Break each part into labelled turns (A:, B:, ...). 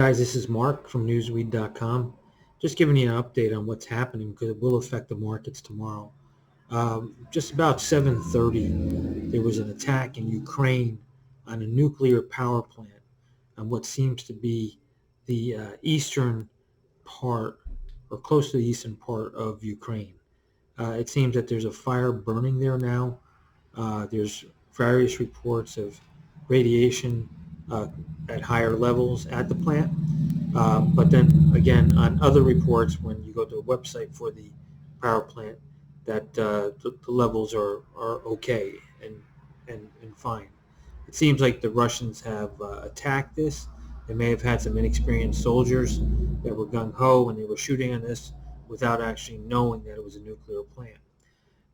A: Guys, this is Mark from newsweed.com. Just giving you an update on what's happening because it will affect the markets tomorrow. Just about 7:30, there was an attack in Ukraine on a nuclear power plant on what seems to be the eastern part or close to the eastern part of Ukraine. It seems that there's a fire burning there now. There's various reports of radiation uh, at higher levels at the plant. But then again, on other reports, when you go to a website for the power plant, that the levels are okay and fine. It seems like the Russians have attacked this. They may have had some inexperienced soldiers that were gung-ho and they were shooting on this without actually knowing that it was a nuclear plant.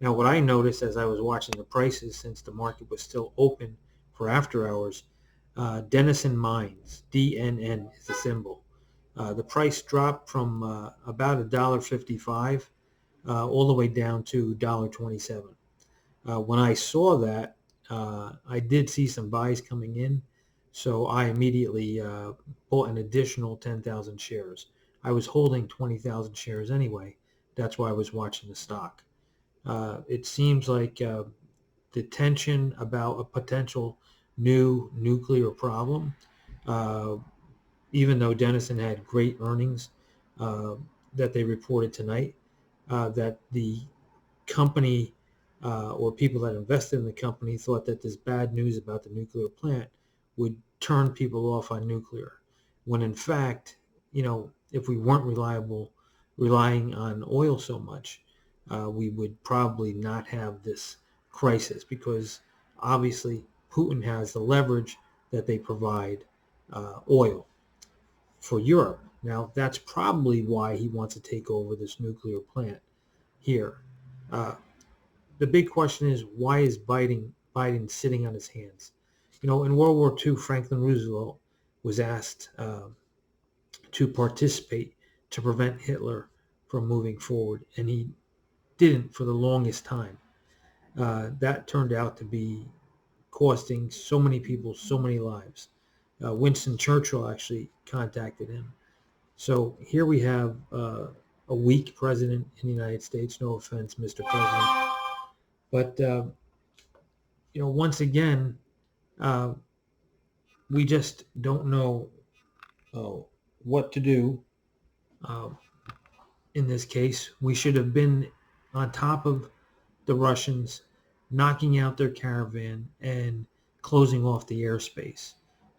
A: Now, what I noticed as I was watching the prices, since the market was still open for after hours, Denison Mines, DNN is the symbol. The price dropped from about $1.55 all the way down to $1.27. When I saw that, I did see some buys coming in, so I immediately bought an additional 10,000 shares. I was holding 20,000 shares anyway. That's why I was watching the stock. It seems like the tension about a potential new nuclear problem, uh, even though Denison had great earnings uh, that they reported tonight, that the company or people that invested in the company thought that this bad news about the nuclear plant would turn people off on nuclear, when in fact, if we weren't relying on oil so much, we would probably not have this crisis, because obviously Putin has the leverage that they provide oil for Europe. Now, that's probably why he wants to take over this nuclear plant here. Uh, the big question is, why is Biden sitting on his hands? In World War II, Franklin Roosevelt was asked to participate to prevent Hitler from moving forward, and he didn't for the longest time. That turned out to be costing so many people so many lives. Winston Churchill actually contacted him. So here we have a weak president in the United States. No offense, Mr. President. But, once again, uh, we just don't know uh, what to do. Uh, in this case, we should have been on top of the Russians, knocking out their caravan and closing off the airspace.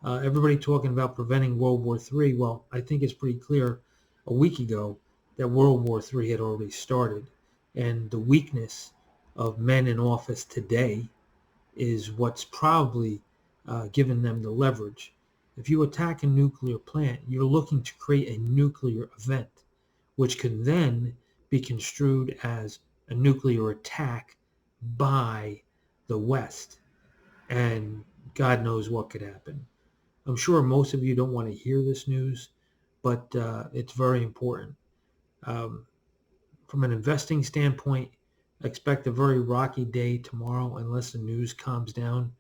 A: Everybody talking about preventing World War III. Well, I think it's pretty clear a week ago that World War III had already started. And the weakness of men in office today is what's probably given them the leverage. If you attack a nuclear plant, you're looking to create a nuclear event, which can then be construed as a nuclear attack by the West. And God knows what could happen. I'm sure most of you don't want to hear this news, but it's very important. Um, from an investing standpoint, expect a very rocky day tomorrow unless the news calms down.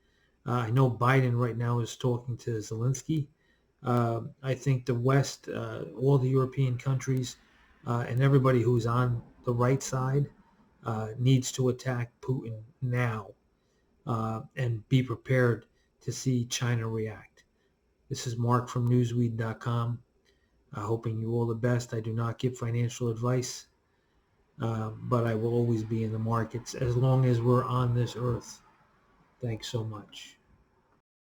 A: I know Biden right now is talking to Zelensky. I think the West, all the European countries, and everybody who's on the right side needs to attack Putin now and be prepared to see China react. This is Mark from newsweed.com, hoping you all the best. I do not give financial advice, but I will always be in the markets as long as we're on this earth. Thanks so much.